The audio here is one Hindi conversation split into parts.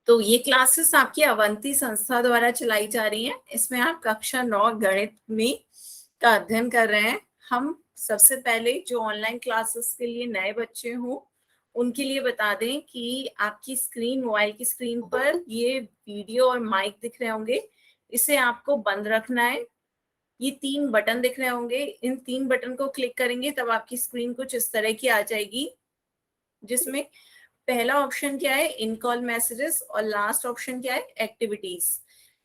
तो ये क्लासेस आपकी अवंती संस्था द्वारा चलाई जा रही हैं। इसमें आप कक्षा 9 गणित में का अध्ययन कर रहे हैं। हम सबसे पहले जो ऑनलाइन क्लासेस के लिए नए बच्चे हों उनके लिए बता दें कि आपकी स्क्रीन, मोबाइल की स्क्रीन पर ये वीडियो और माइक दिख रहे होंगे। इसे आपको बंद रखना है। ये 3 बटन दिख रहे होंगे, इन 3 बटन को क्लिक करेंगे तब आपकी स्क्रीन कुछ इस तरह की आ जाएगी, जिसमें पहला ऑप्शन क्या है, इन कॉल मैसेजेस, और लास्ट ऑप्शन क्या है, एक्टिविटीज।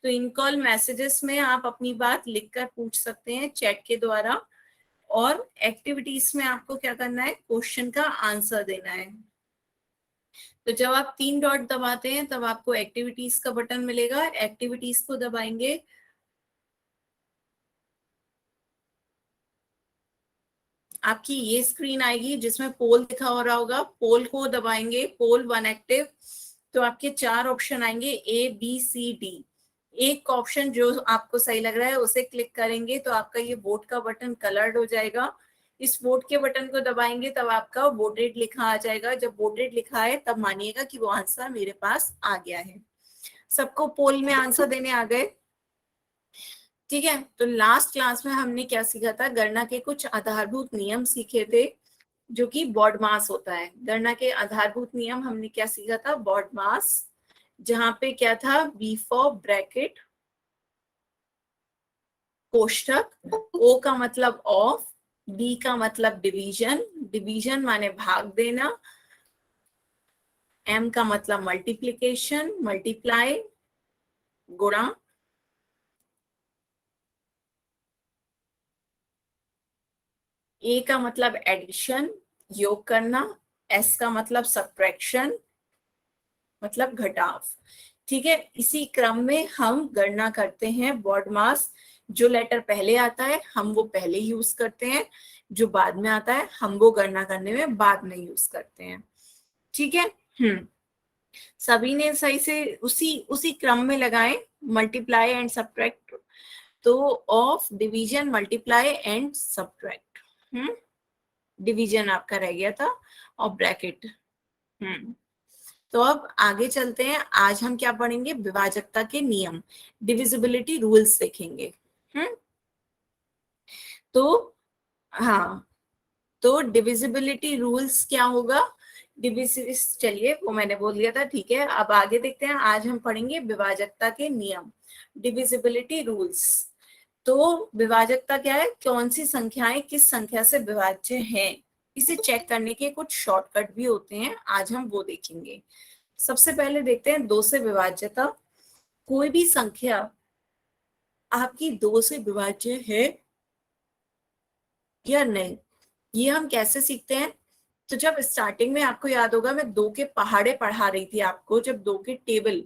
तो इन कॉल मैसेजेस में आप अपनी बात लिखकर पूछ सकते हैं चैट के द्वारा, और एक्टिविटीज में आपको क्या करना है, क्वेश्चन का आंसर देना है। तो जब आप 3 डॉट दबाते हैं तब आपको एक्टिविटीज का बटन मिलेगा। एक्टिविटीज को दबाएंगे, आपकी ये स्क्रीन आएगी जिसमें पोल दिखा हो रहा होगा। पोल को दबाएंगे, पोल 1 एक्टिव, तो आपके 4 ऑप्शन आएंगे, ए बी सी डी। एक ऑप्शन जो आपको सही लग रहा है उसे क्लिक करेंगे तो आपका ये वोट का बटन कलर्ड हो जाएगा। इस वोट के बटन को दबाएंगे तब आपका वोटेड लिखा आ जाएगा। जब वोटेड लिखा है तब मानिएगा कि वो आंसर मेरे पास आ गया है। सबको पोल में आंसर देने आ गए, ठीक है। तो लास्ट क्लास में हमने क्या सीखा था, गणना के कुछ आधारभूत नियम सीखे थे, जो कि बॉड मास होता है। गणना के आधारभूत नियम हमने क्या सीखा था, बॉड मास, जहां पे क्या था, बी फॉर ब्रैकेट, कोष्ठक, ओ का मतलब ऑफ, डी का मतलब डिवीजन, डिवीजन माने भाग देना, एम का मतलब मल्टीप्लिकेशन, मल्टीप्लाई, गुणा, ए का मतलब एडिशन, योग करना, एस का मतलब सब्ट्रैक्शन, मतलब घटाव, ठीक है। इसी क्रम में हम गणना करते हैं बॉड मास। जो लेटर पहले आता है हम वो पहले यूज करते हैं, जो बाद में आता है हम वो गणना करने में बाद में यूज करते हैं, ठीक है। सभी ने सही से उसी उसी क्रम में लगाए, मल्टीप्लाई एंड सब्ट्रैक्ट। तो of, division, multiply and subtract, division आपका रह गया था, और ब्रैकेट। तो अब आगे चलते हैं। आज हम क्या पढ़ेंगे, विभाजकता के नियम, डिविजिबिलिटी रूल्स देखेंगे। तो हाँ, तो डिविजिबिलिटी रूल्स क्या होगा, चलिए वो मैंने बोल दिया था, ठीक है। अब आगे देखते हैं। आज हम पढ़ेंगे विभाजकता के नियम, डिविजिबिलिटी रूल्स। तो विभाजकता क्या है, कौन सी संख्याएं किस संख्या से विभाज्य हैं, इसे चेक करने के कुछ शॉर्टकट भी होते हैं, आज हम वो देखेंगे। सबसे पहले देखते हैं 2 से विभाज्यता। कोई भी संख्या आपकी 2 से विभाज्य है या नहीं, ये हम कैसे सीखते हैं। तो जब स्टार्टिंग में आपको याद होगा, मैं 2 के पहाड़े पढ़ा रही थी आपको, जब 2 के टेबल,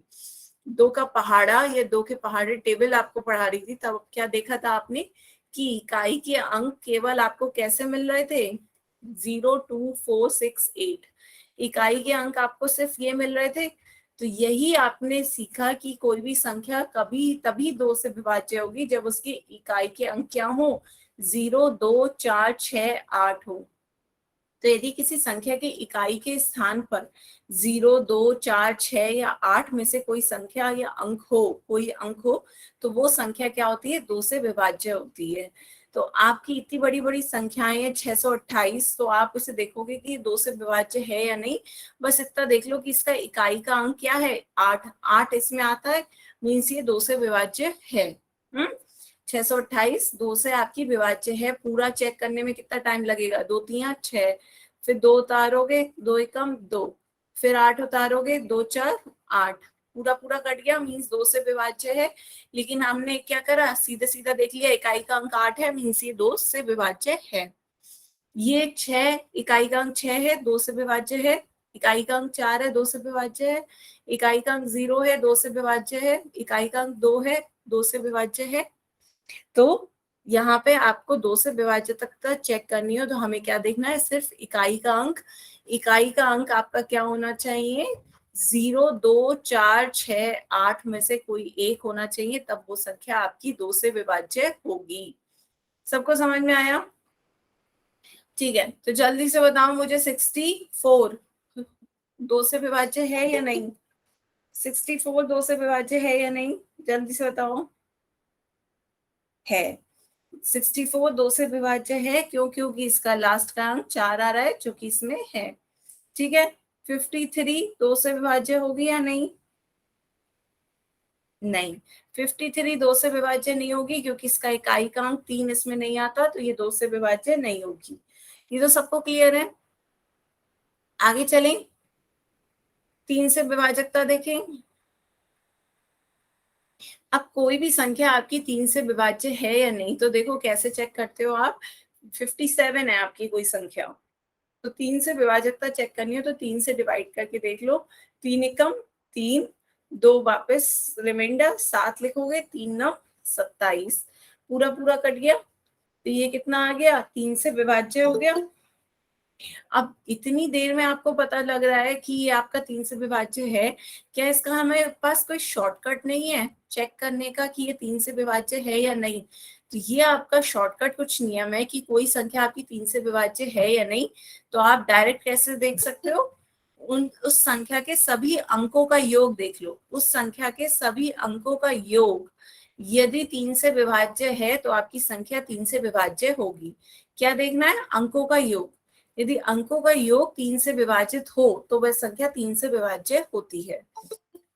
2 का पहाड़ा या 2 के पहाड़े टेबल आपको पढ़ा रही थी, तब क्या देखा था आपने कि इकाई के अंक केवल आपको कैसे मिल रहे थे, 0 2 4 6 8, इकाई के अंक आपको सिर्फ ये मिल रहे थे। तो यही आपने सीखा कि कोई भी संख्या कभी तभी 2 से विभाज्य होगी जब उसकी इकाई के अंक क्या हो, 0 2 4 6 8 हो। तो यदि किसी संख्या की इकाई के स्थान पर 0 2 4 6 या 8 में से कोई संख्या या अंक हो, कोई अंक हो, तो वो संख्या क्या होती है, 2 से विभाज्य होती है। तो आपकी इतनी बड़ी बड़ी संख्याएं हैं 628, तो आप उसे देखोगे कि 2 से विभाज्य है या नहीं। बस इतना देख लो कि इसका इकाई का अंक क्या है, 8, 8 इसमें आता है, मीन्स ये 2 से विभाज्य है। 628 2 से आपकी विभाज्य है। पूरा चेक करने में कितना टाइम लगेगा, 2 3 6, फिर 2 उतारोगे, 2 एकम 2, फिर 8 उतारोगे, 2 4 8, पूरा पूरा कट गया, मीन्स 2 से विभाज्य है। लेकिन हमने क्या करा, सीधा सीधा देख लिया, इकाई का अंक 8 है, मीन्स ये 2 से विभाज्य है। ये 6, इकाई का अंक 6 है, 2 से विभाज्य है। इकाई का अंक 4 है, 2 से विभाज्य है। इकाई का अंक 0 है, 2 से विभाज्य है। इकाई का अंक 2 है, 2 से विभाज्य है। तो यहाँ पे आपको 2 से विभाज्य तक का चेक करनी हो तो हमें क्या देखना है, सिर्फ इकाई का अंक। इकाई का अंक आपका क्या होना चाहिए, 0 2 4 6 8 में से कोई एक होना चाहिए, तब वो संख्या आपकी 2 से विभाज्य होगी। सबको समझ में आया, ठीक है। तो जल्दी से बताओ मुझे, 64 दो से विभाज्य है या नहीं? 64 दो से विभाज्य है या नहीं? जल्दी से बताओ। है। 64 दो से विभाज्य है, क्यों? क्योंकि इसका लास्ट का अंक 4 आ रहा है जो कि इसमें है। ठीक है। 53 दो से विभाज्य होगी या नहीं? नहीं। 53 दो से विभाज्य नहीं होगी क्योंकि इसका इकाई का अंक 3 इसमें नहीं आता, तो ये दो से विभाज्य नहीं होगी। ये तो सबको क्लियर है। आगे चलें, 3 से विभाजकता देखें। अब कोई भी संख्या आपकी 3 से विभाज्य है या नहीं, तो देखो कैसे चेक करते हो आप। 57 है आपकी कोई संख्या, तो 3 से विभाजकता चेक करनी हो तो 3 से डिवाइड करके देख लो। 3 एकम 3, 2 वापस रिमाइंडर 7 लिखोगे, 3 9 27, पूरा पूरा कट गया, तो ये कितना आ गया? 3 से विभाज्य हो गया। अब इतनी देर में आपको पता लग रहा है कि ये आपका 3 से विभाज्य है, क्या इसका हमारे पास कोई शॉर्टकट नहीं है चेक करने का कि ये 3 से विभाज्य है या नहीं? तो ये आपका शॉर्टकट कुछ नियम है कि कोई संख्या आपकी 3 से विभाज्य है या नहीं, तो आप डायरेक्ट कैसे देख सकते हो? उस संख्या के सभी अंकों का योग देख लो। उस संख्या के सभी अंकों का योग यदि 3 से विभाज्य है तो आपकी संख्या 3 से विभाज्य होगी। क्या देखना है? अंकों का योग। यदि अंकों का योग 3 से विभाजित हो तो वह संख्या 3 से विभाज्य होती है।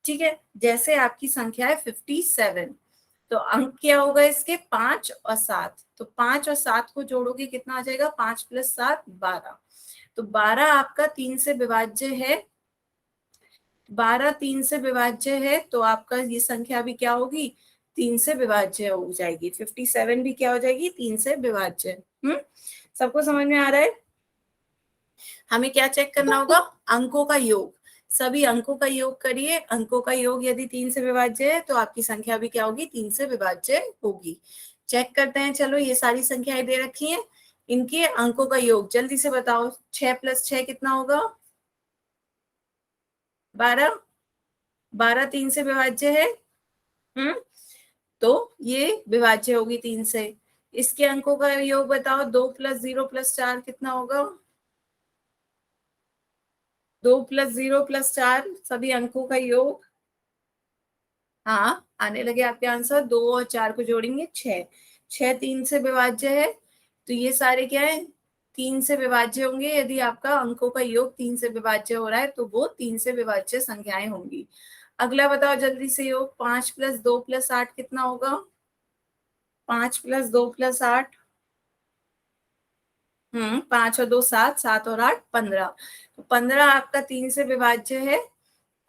ठीक है। जैसे आपकी संख्या है 57, तो अंक क्या होगा इसके? 5 और 7। तो 5 और 7 को जोड़ोगे कितना आ जाएगा? 5 + 7 12। तो 12 आपका 3 से विभाज्य है। 12 3 से विभाज्य है, तो आपका ये संख्या भी क्या होगी? 3 से विभाज्य हो जाएगी। 57 भी क्या हो जाएगी? 3 से विभाज्य। सबको समझ में आ रहा है? हमें क्या चेक करना होगा? अंकों का योग। सभी अंकों का योग करिए। अंकों का योग यदि 3 से विभाज्य है तो आपकी संख्या भी क्या होगी? 3 से विभाज्य होगी। चेक करते हैं। चलो, ये सारी संख्याएं दे रखी हैं, इनके अंकों का योग जल्दी से बताओ। 6 + 6 कितना होगा? 12। 12 3 से विभाज्य है। हम्म तो ये विभाज्य होगी 3 से। इसके अंकों का योग बताओ। 2 + 0 + 4 कितना होगा? 2 + 0 + 4 सभी अंकों का योग। हाँ, आने लगे आपके आंसर। 2 और 4 को जोड़ेंगे 6। 6 3 से विभाज्य है, तो ये सारे क्या है? 3 से विभाज्य होंगे। यदि आपका अंकों का योग 3 से विभाज्य हो रहा है तो वो 3 से विभाज्य संख्याएं होंगी। अगला बताओ जल्दी से योग। 5 + 2 + 8 कितना होगा? 5 + 2 + 8। 5 और 2 7, 7 और 8 15। तो 15 आपका 3 से विभाज्य है।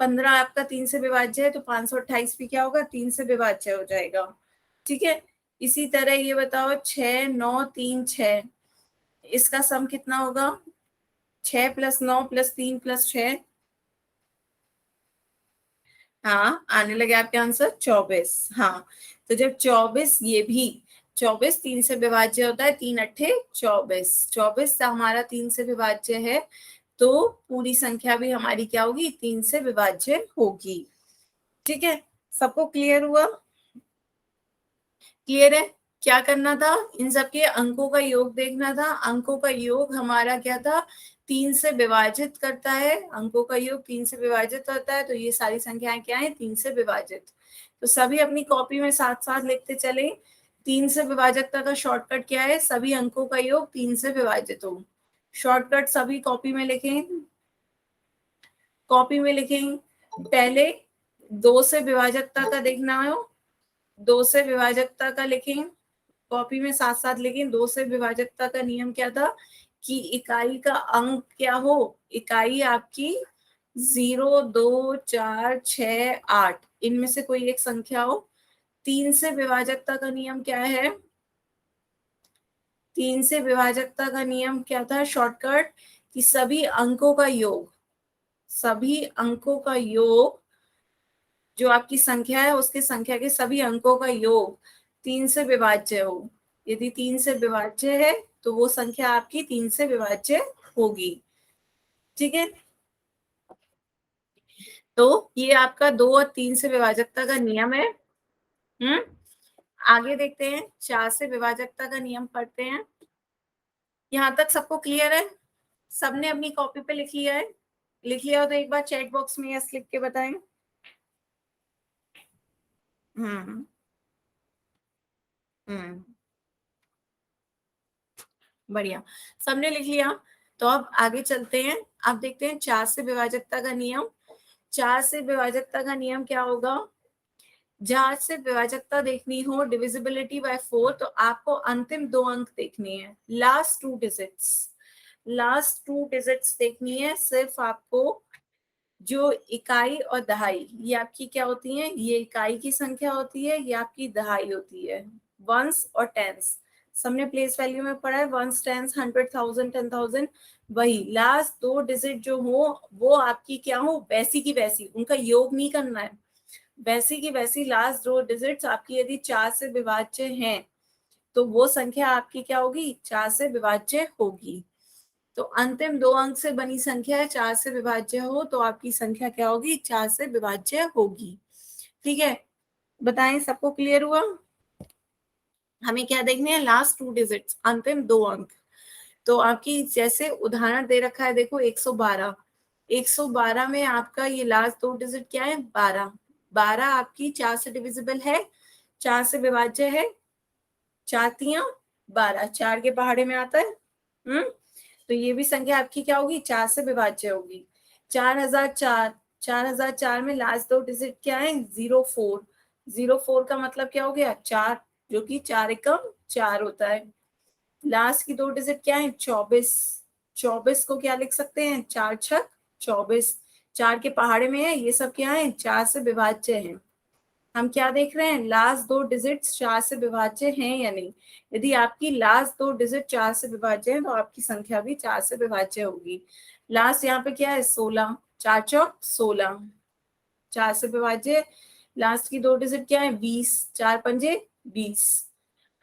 15 आपका 3 से विभाज्य है, तो 528 भी क्या होगा? 3 से विभाज्य हो जाएगा। ठीक है। इसी तरह ये बताओ 6 9 3 6, इसका सम कितना होगा? 6 + 9 + 3 + 6। हाँ, आने लगे आपके आंसर। 24। हाँ, तो जब 24, ये भी 24 3 से विभाज्य होता है। 3 अट्ठे 24। 24 हमारा 3 से विभाज्य है, तो पूरी संख्या भी हमारी क्या होगी? 3 से विभाज्य होगी। ठीक है। सबको क्लियर हुआ? क्लियर है? क्या करना था? इन सबके अंकों का योग देखना था। अंकों का योग हमारा क्या था? 3 से विभाजित करता है। अंकों का योग 3 से विभाजित होता है, तो ये सारी संख्याएं क्या है? 3 से विभाजित। तो सभी अपनी कॉपी में साथ साथ लिखते चले। 3 से विभाजकता का शॉर्टकट क्या है? सभी अंकों का योग 3 से विभाजित हो। शॉर्टकट सभी कॉपी में लिखें। कॉपी में लिखें। पहले 2 से विभाजकता का देखना हो, 2 से विभाजकता का लिखें। कॉपी में साथ साथ लिखें। 2 से विभाजकता का नियम क्या था? कि इकाई का अंक क्या हो? इकाई आपकी 0 2 4 6 8, इनमें से कोई एक संख्या हो। 3 से विभाजकता का नियम क्या है? 3 से विभाजकता का नियम क्या था? शॉर्टकट, कि सभी अंकों का योग, सभी अंकों का योग, जो आपकी संख्या है उसकी संख्या के सभी अंकों का योग 3 से विभाज्य हो। यदि 3 से विभाज्य है तो वो संख्या आपकी 3 से विभाज्य होगी। ठीक है। तो ये आपका 2 और 3 से विभाजकता का नियम है। हम्म आगे देखते हैं। 4 से विभाजकता का नियम पढ़ते हैं। यहाँ तक सबको क्लियर है? सबने अपनी कॉपी पे लिख लिया है? लिख लिया हो तो एक बार चैट बॉक्स में यस लिख के बताएं। हम्म हम्म बढ़िया, सबने लिख लिया। तो अब आगे चलते हैं। अब देखते हैं 4 से विभाजकता का नियम। 4 से विभाजकता का नियम क्या होगा? जहां से विभाजकता देखनी हो, डिविजिबिलिटी बाय 4, तो आपको अंतिम 2 अंक देखनी है, लास्ट 2 डिजिट्स। लास्ट 2 डिजिट्स देखनी है सिर्फ आपको। जो इकाई और दहाई, ये आपकी क्या होती है? ये इकाई की संख्या होती है, ये आपकी दहाई होती है। वंस और टेंस, सबने प्लेस वैल्यू में पढ़ा है, वंस, टेंस, 100, 1000, 10,000। वही लास्ट 2 डिजिट जो हो वो आपकी क्या हो? वैसी की वैसी, उनका योग नहीं करना है। वैसी की वैसी लास्ट 2 डिजिट्स आपकी यदि 4 से विभाज्य हैं तो वो संख्या आपकी क्या होगी? 4 से विभाज्य होगी। तो अंतिम 2 अंक से बनी संख्या 4 से विभाज्य हो तो आपकी संख्या क्या होगी? 4 से विभाज्य होगी। ठीक है, बताएं सबको क्लियर हुआ? हमें क्या देखने हैं? लास्ट 2 डिजिट्स, अंतिम 2 अंक। तो आपकी जैसे उदाहरण दे रखा है, देखो 112। 112 में आपका ये लास्ट 2 डिजिट क्या है? 12। 12 आपकी 4 से डिविजिबल है, 4 से विभाज्य है। 4 तिया 12, 4 के पहाड़े में आता है। तो ये भी संख्या आपकी क्या होगी? 4 से विभाज्य होगी। 4004, 4004 में लास्ट 2 डिजिट क्या है? 04। 04 का मतलब क्या हो गया? 4, जो कि 4 एकम 4 होता है। लास्ट की 2 डिजिट क्या है? 24। 24 को क्या लिख सकते हैं? 4 छक 24। 4 के पहाड़े में है, ये सब क्या है? 4 से विभाज्य है। हम क्या देख रहे हैं? लास्ट 2 डिजिट 4 से विभाज्य हैं या नहीं। यदि आपकी लास्ट 2 डिजिट 4 से विभाज्य है तो आपकी संख्या भी 4 से विभाज्य होगी। लास्ट यहाँ पे क्या है? 16। 4 चौक 16, 4 से विभाज्य। लास्ट की 2 डिजिट क्या है? 20। 4 पंजे 20।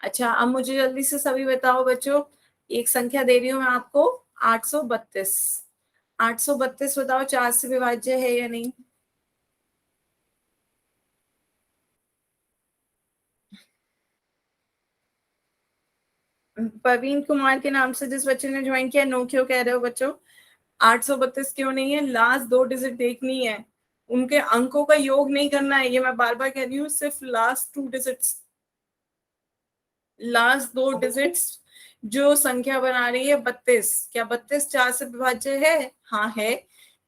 अच्छा, अब मुझे जल्दी से सभी बताओ बच्चों, एक संख्या दे रही हूँ मैं आपको, 832। 832 बताओ 4 से विभाज्य है या नहीं? प्रवीण कुमार के नाम से जिस बच्चे ने ज्वाइन किया, नो क्यों कह रहे हो बच्चों? 832 क्यों नहीं है? लास्ट 2 डिजिट देखनी है, उनके अंकों का योग नहीं करना है। ये मैं बार बार कह रही हूँ, सिर्फ लास्ट 2 डिजिट्स, लास्ट 2 डिजिट्स। जो संख्या बना रही है 32, क्या 32 4 से विभाज्य है? हाँ है।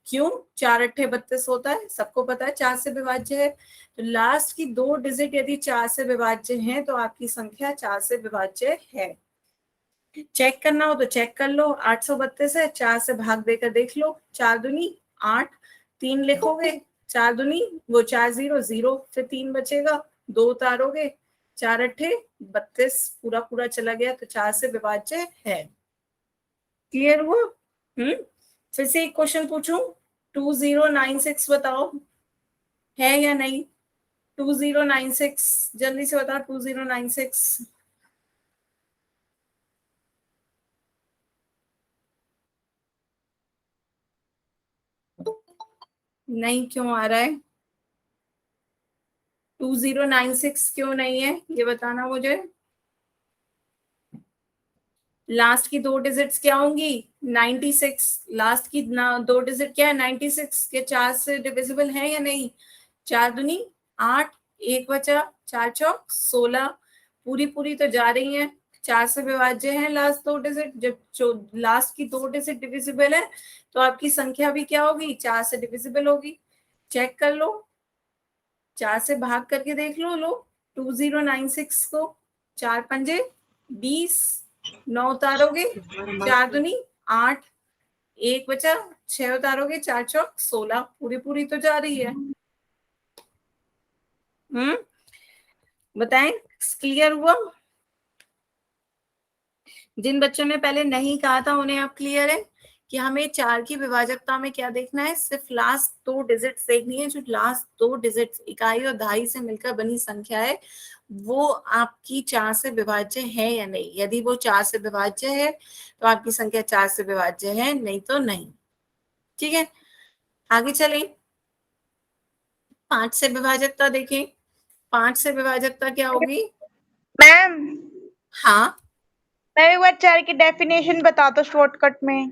क्यों? 4 अट्ठे 32 होता है, सबको पता है 4 से विभाज्य है। तो लास्ट की 2 डिजिट यदि 4 से विभाज्य हैं तो आपकी संख्या 4 से विभाज्य है। चेक करना हो तो चेक कर लो। 832 है, 4 से भाग देकर देख लो। 4 दूनी 8, 3 लिखोगे, 4 दूनी वो 4 0 0, फिर 3 बचेगा, 2 उतारोगे, 4 अट्ठे 32, पूरा पूरा चला गया, तो 4 से विभाज्य है। क्लियर हुआ? फिर से एक क्वेश्चन पूछूं, 2096 बताओ, है या नहीं? 2096 जल्दी से बताओ, 2096। नहीं क्यों आ रहा है? 2096 क्यों नहीं है, ये बताना मुझे। लास्ट की 2 डिजिट्स क्या होंगी? 96। लास्ट की 2 डिजिट क्या है? 96 के 4 से डिविजिबल है या नहीं? 4 दूनी 8, 1 बचा, 4 चौक 16, पूरी पूरी तो जा रही है, 4 से विभाज्य है लास्ट 2 डिजिट। जब जो लास्ट की 2 डिजिट डिविजिबल है तो आपकी संख्या भी क्या होगी? 4 से डिविजिबल होगी। चेक कर लो, 4 से भाग करके देख लो। 2096 को, 4 पंजे 20, 9 उतारोगे, 4 दूनी 8, 1 बचा, 6 उतारोगे, 4 चौक 16, पूरी पूरी तो जा रही है। बताएं, क्लियर हुआ? जिन बच्चों ने पहले नहीं कहा था उन्हें अब क्लियर है कि हमें 4 की विभाजकता में क्या देखना है? सिर्फ लास्ट 2 डिजिट्स देखनी है। जो लास्ट 2 डिजिट्स इकाई और दहाई से मिलकर बनी संख्या है वो आपकी 4 से विभाज्य है या नहीं। यदि वो 4 से विभाज्य है तो आपकी संख्या 4 से विभाज्य है, नहीं तो नहीं। ठीक है, आगे चलें। 5 से विभाजकता देखें। 5 से विभाजकता क्या होगी? मैम, हाँ मैं एक बार 4 की डेफिनेशन बता दो शॉर्टकट में।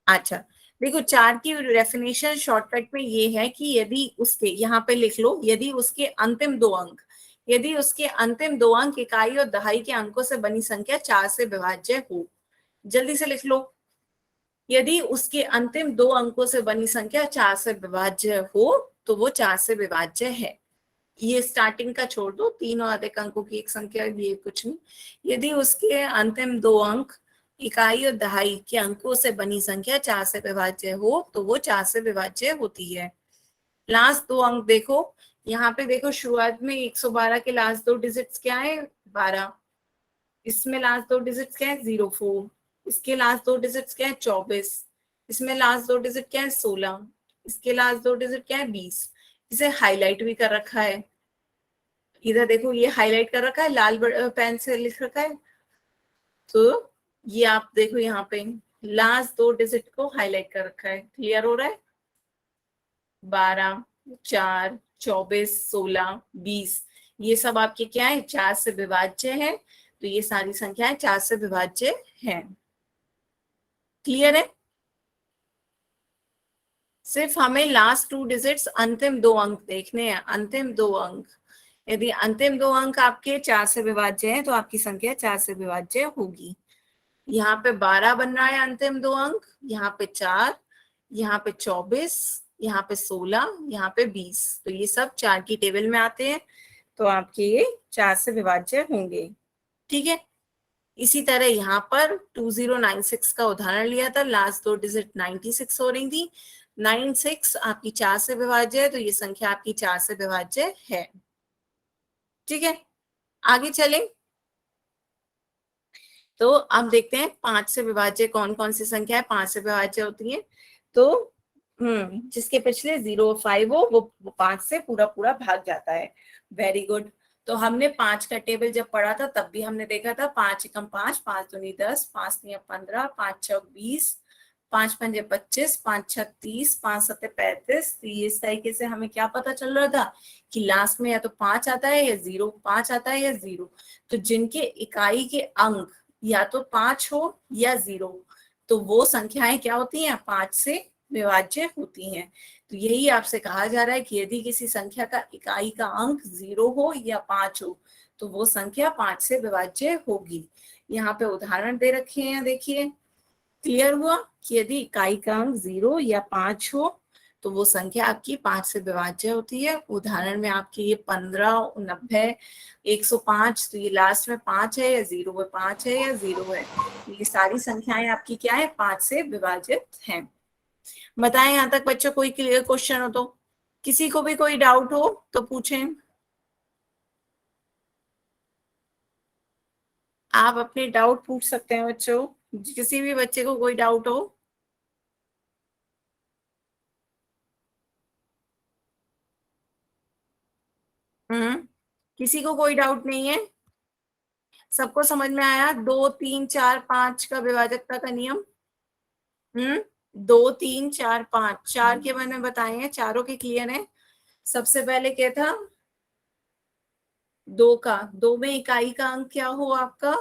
अच्छा, देखो 4 की डेफिनेशन शॉर्टकट में ये है कि यदि उसके, यहाँ पे लिख लो, यदि उसके अंतिम दो अंक, यदि उसके अंतिम दो अंक इकाई और दहाई के अंकों से बनी संख्या 4 से विभाज्य हो। जल्दी से लिख लो, यदि उसके अंतिम दो अंकों से बनी संख्या 4 से विभाज्य हो तो वो 4 से विभाज्य है। ये स्टार्टिंग का छोड़ दो, तीन और अधिक अंकों की एक संख्या, ये कुछ नहीं। यदि उसके अंतिम दो अंक इकाई और दहाई के अंकों से बनी संख्या 4 से विभाज्य हो तो वो 4 से विभाज्य होती है। लास्ट दो अंक देखो, यहाँ पे देखो शुरुआत में 112 के लास्ट दो डिजिट्स क्या है, 12। इसमें लास्ट दो डिजिट्स क्या है, 04। इसके लास्ट दो डिजिट्स क्या है, 24। इसमें लास्ट दो डिजिट क्या है, 16। इसके लास्ट दो डिजिट क्या है, 20। इसे हाईलाइट भी कर रखा है, इधर देखो ये हाईलाइट कर रखा है, लाल पेन से लिख रखा है। तो ये आप देखो यहाँ पे लास्ट दो डिजिट को हाईलाइट कर रखा है, क्लियर हो रहा है। 12, 4, 24, 16, 20, ये सब आपके क्या है, 4 से विभाज्य है। तो ये सारी संख्याएं 4 से विभाज्य हैं। क्लियर है। सिर्फ हमें लास्ट टू डिजिट्स, अंतिम दो अंक देखने हैं, अंतिम दो अंक। यदि अंतिम दो अंक आपके 4 से विभाज्य हैं तो आपकी संख्या 4 से विभाज्य होगी। यहाँ पे 12 बन रहा है अंतिम दो अंक, यहाँ पे 4, यहाँ पे 24, यहाँ पे 16, यहाँ पे 20। तो ये सब 4 की टेबल में आते हैं, तो आपके ये 4 से विभाज्य होंगे। ठीक है। इसी तरह यहाँ पर 2096 का उदाहरण लिया था, लास्ट दो डिजिट 96 हो रही थी। 96 आपकी 4 से विभाज्य है, तो ये संख्या आपकी 4 से विभाज्य है। ठीक है, आगे चलें। तो अब देखते हैं 5 से विभाज्य कौन कौन सी संख्या है 5 से विभाज्य होती है। तो जिसके पिछले 0 5 हो वो 5 से पूरा पूरा भाग जाता है। Very good. तो हमने 5 का टेबल जब पढ़ा था तब भी हमने देखा था 5 एकम 5, 5 दूनी 10, 5 तिया 15, 5 चौक 20, 5 पंजे 25, 5 छह 30, 5 सत्ते 35। तो ये इस तरीके से हमें क्या पता चल रहा था कि लास्ट में या तो 5 आता है या 0, 5 आता है या 0। तो जिनके इकाई के अंक या तो 5 हो या 0, तो वो संख्याएं क्या होती हैं, 5 से विभाज्य होती हैं। तो यही आपसे कहा जा रहा है कि यदि किसी संख्या का इकाई का अंक 0 हो या 5 हो तो वो संख्या 5 से विभाज्य होगी। यहाँ पे उदाहरण दे रखे हैं, देखिए। क्लियर हुआ कि यदि इकाई का अंक 0 या 5 हो तो वो संख्या आपकी 5 से विभाज्य होती है। उदाहरण में आपके ये 15, 90, 105, तो ये लास्ट में 5 है या 0 है, 5 है या 0 है। ये सारी संख्याएं आपकी क्या है, 5 से विभाजित हैं। बताएं यहाँ तक बच्चों, कोई क्लियर क्वेश्चन हो तो, किसी को भी कोई डाउट हो तो पूछें। आप अपने डाउट पूछ सकते हैं बच्चों, किसी भी बच्चे को कोई डाउट हो। किसी को कोई डाउट नहीं है, सबको समझ में आया 2 3 4 5 का विभाजकता का नियम। 2 3 4 5, चार के मैंने बताए हैं, चारों के क्लियर है। सबसे पहले क्या था, दो का, दो में इकाई का अंक क्या हो आपका,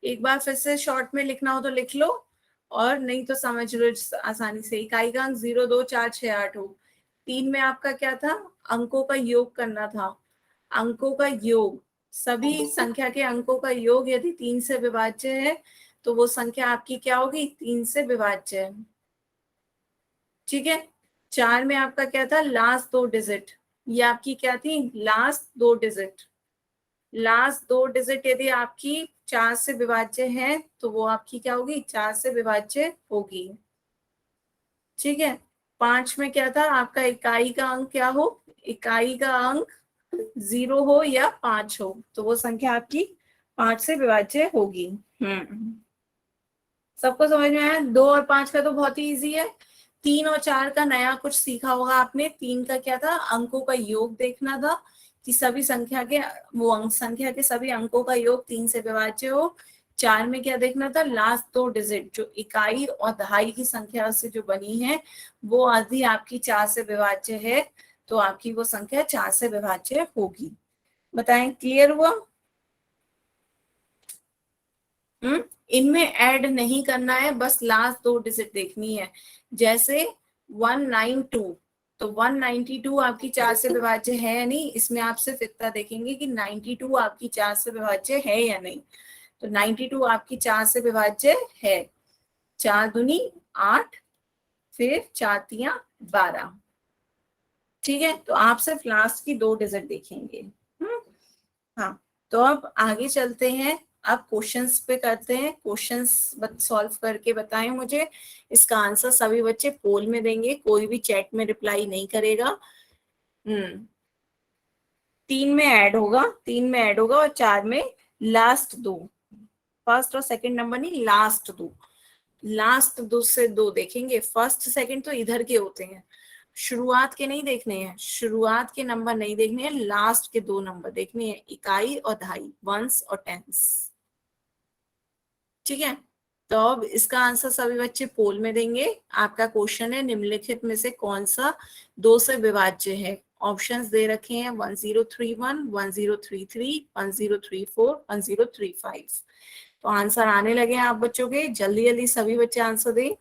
एक बार फिर से शॉर्ट में लिखना हो तो लिख लो, और नहीं तो समझ लो आसानी से। इकाई का अंक 0 2 4 6 8 हो। 3 में आपका क्या था, अंकों का योग करना था, अंकों का योग, सभी संख्या के अंकों का योग यदि 3 से विभाज्य है तो वो संख्या आपकी क्या होगी, 3 से विभाज्य है। ठीक है। 4 में आपका क्या था, लास्ट दो डिजिट, ये आपकी क्या थी, लास्ट दो डिजिट। लास्ट दो डिजिट यदि आपकी 4 से विभाज्य है तो वो आपकी क्या होगी, 4 से विभाज्य होगी। ठीक है। 5 में क्या था आपका, इकाई का अंक क्या हो, इकाई का अंक 0 हो या 5 हो तो वो संख्या आपकी 5 से विभाज्य होगी। सबको समझ में आया। 2 और 5 का तो बहुत ही इजी है। 3 और 4 का नया कुछ सीखा होगा आपने। 3 का क्या था, अंकों का योग देखना था कि सभी संख्या के, वो अंक संख्या के सभी अंकों का योग 3 से विभाज्य हो। 4 में क्या देखना था, लास्ट दो डिजिट जो इकाई और दहाई की संख्या से जो बनी है वो आदि आपकी 4 से विभाज्य है, तो आपकी वो संख्या 4 से विभाज्य होगी। बताएं, क्लियर हुआ। इनमें ऐड नहीं करना है, बस लास्ट 2 डिजिट देखनी है। जैसे 192, तो 192 आपकी 4 से विभाज्य है या नहीं, इसमें आप सिर्फ इतना देखेंगे कि 92 आपकी 4 से विभाज्य है या नहीं। तो 92 आपकी 4 से विभाज्य है। 4 दूनी 8, फिर 4 तिया 12। ठीक है, तो आप सिर्फ लास्ट की 2 डिजिट देखेंगे। हाँ, तो अब आगे चलते हैं। अब क्वेश्चंस पे करते हैं। क्वेश्चंस सॉल्व करके बताएं मुझे। इसका आंसर सभी बच्चे पोल में देंगे, कोई भी चैट में रिप्लाई नहीं करेगा। 3 में ऐड होगा, 3 में ऐड होगा और 4 में लास्ट 2। फर्स्ट और सेकंड नंबर नहीं, लास्ट 2। लास्ट 2 से 2 देखेंगे। फर्स्ट सेकंड तो इधर के होते हैं, शुरुआत के नहीं देखने हैं, शुरुआत के नंबर नहीं देखने हैं, लास्ट के 2 नंबर देखने हैं, इकाई और दहाई, वंस और टेंस। ठीक है, तो अब इसका आंसर सभी बच्चे पोल में देंगे। आपका क्वेश्चन है निम्नलिखित में से कौन सा 2 से विभाज्य है। ऑप्शंस दे रखे हैं 1031, 1033, 1034, 1035। तो आंसर आने लगे हैं आप बच्चों के। जल्दी जल्दी सभी बच्चे आंसर दें।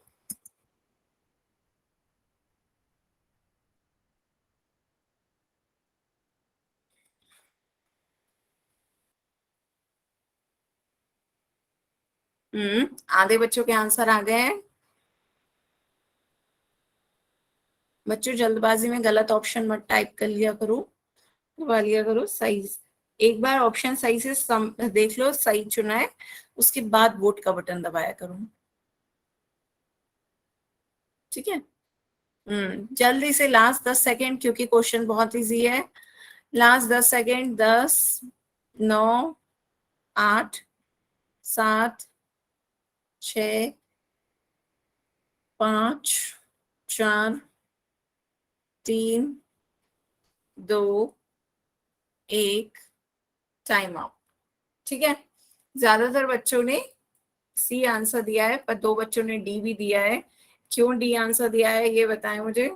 आधे बच्चों के आंसर आ गए हैं। बच्चों जल्दबाजी में गलत ऑप्शन मत टाइप कर लिया करो, दबा लिया करो। सही, एक बार ऑप्शन सही से देख लो, सही चुना है, उसके बाद वोट का बटन दबाया करो। ठीक है। जल्दी से लास्ट 10 सेकेंड, क्योंकि क्वेश्चन बहुत इजी है। Last 10 second. 10, 9, 8, 7, 6, 5, 4, 3, 2, 1, time out. ठीक है, ज्यादातर बच्चों ने सी आंसर दिया है, पर 2 बच्चों ने डी भी दिया है। क्यों डी आंसर दिया है ये बताएं मुझे।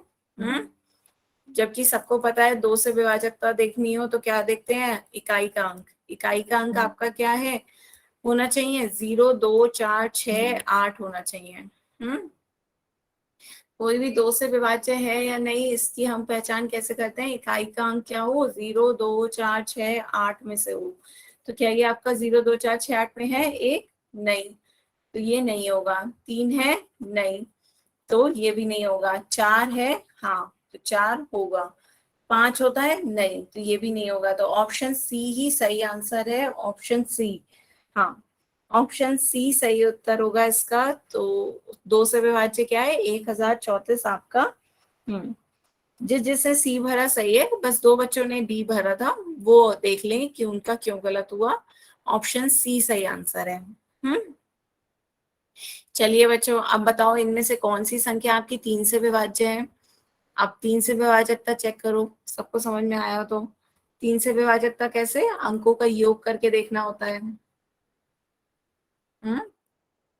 जबकि सबको पता है 2 से विभाजकता देखनी हो तो क्या देखते हैं, इकाई का अंक। इकाई का अंक आपका क्या है, होना चाहिए 0, 2, 4, 6, 8 होना चाहिए। कोई भी 2 से विभाज्य है या नहीं, इसकी हम पहचान कैसे करते हैं, इकाई का अंक क्या हो, 0, 2, 4, 6, 8 में से हो। तो क्या ये आपका 0, 2, 4, 6, 8 में है, एक नहीं, तो ये नहीं होगा। 3 है, नहीं, तो ये भी नहीं होगा। 4 है, हाँ, तो 4 होगा। 5 होता है, नहीं, तो ये भी नहीं होगा। तो ऑप्शन सी ही सही आंसर है, ऑप्शन सी। हाँ, ऑप्शन सी सही उत्तर होगा इसका। तो 2 से विभाज्य क्या है, 1034 आपका। जिसने सी भरा सही है, बस 2 बच्चों ने डी भरा था, वो देख लें कि उनका क्यों गलत हुआ। ऑप्शन सी सही आंसर है। चलिए बच्चों, अब बताओ इनमें से कौन सी संख्या आपकी 3 से विभाज्य है। अब 3 से विभाजकता चेक करो, सबको समझ में आया हो तो। 3 से विभाजकता कैसे, अंकों का योग करके देखना होता है।